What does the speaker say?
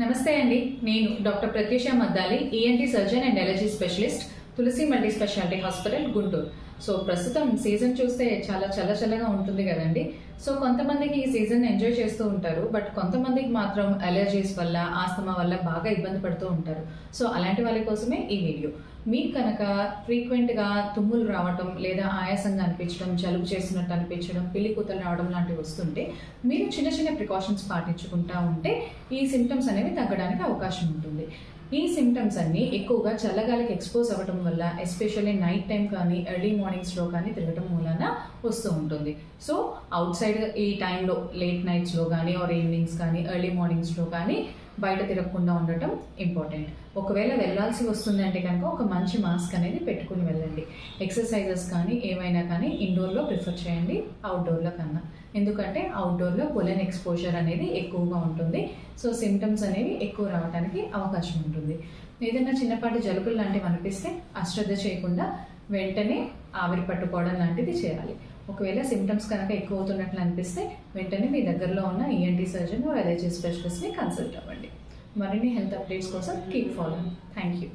నమస్తే అండి. నేను doctor Pratyusha Maddali, ENT surgeon and allergy specialist, Tulasi multi speciality hospital, Guntur. So ప్రస్తుతం సీజన్ చూస్తే చాలా చల్లగా ఉంటుంది కదండి. సో కొంతమందికి ఈ సీజన్ ఎంజాయ్ చేస్తూ ఉంటారు, బట్ కొంతమందికి మాత్రం అలర్జీస్ వల్ల, ఆస్తమా వల్ల బాగా ఇబ్బంది పడుతూ ఉంటారు. సో అలాంటి వాళ్ళ కోసమే ఈ వీడియో. మీకు కనుక ఫ్రీక్వెంట్గా తుమ్ములు రావటం, లేదా ఆయాసంగా అనిపించడం, జలుబు చేసినట్టు అనిపించడం, పిల్లి కూతలు రావడం లాంటివి వస్తుంటే మీరు చిన్న ప్రికాషన్స్ పాటించుకుంటా ఉంటే ఈ సిమ్టమ్స్ అనేవి తగ్గడానికి అవకాశం ఉంటుంది. ఈ సిమ్టమ్స్ అన్ని ఎక్కువగా చల్లగాలికి ఎక్స్పోజ్ అవ్వడం వల్ల, ఎస్పెషల్లీ నైట్ టైం కానీ ఎర్లీ మార్నింగ్స్లో కానీ తిరగటం మూలన వస్తూ ఉంటుంది. సో అవుట్ సైడ్ ఈ టైంలో లేట్ నైట్స్లో కానీ ఆర్ ఈవినింగ్స్ కానీ ఎర్లీ మార్నింగ్స్లో కానీ బయట తిరగకుండా ఉండటం ఇంపార్టెంట్. ఒకవేళ వెళ్ళాల్సి వస్తుందంటే కనుక ఒక మంచి మాస్క్ అనేది పెట్టుకుని వెళ్ళండి. ఎక్సర్సైజెస్ కానీ ఏమైనా కానీ ఇండోర్లో ప్రిఫర్ చేయండి అవుట్డోర్లో కన్నా. ఎందుకంటే అవుట్డోర్లో పొలెన్ ఎక్స్పోజర్ అనేది ఎక్కువగా ఉంటుంది. సో సిమ్టమ్స్ అనేవి ఎక్కువ రావడానికి అవకాశం ఉంటుంది. ఏదైనా చిన్నపాటి జలుబులు లాంటివి అనిపిస్తే అశ్రద్ధ చేయకుండా వెంటనే ఆవిరి పట్టుకోవడం లాంటిది చేయాలి. ఒకవేళ సిమ్టమ్స్ కనుక ఎక్కువ అవుతున్నట్లు అనిపిస్తే వెంటనే మీ దగ్గరలో ఉన్న ఈఎన్టీ సర్జన్ అలర్జీ స్పెషలిస్ట్ని కన్సల్ట్ అవ్వండి. మరిన్ని హెల్త్ అప్డేట్స్ కోసం కీప్ ఫాలోయింగ్. Thank you.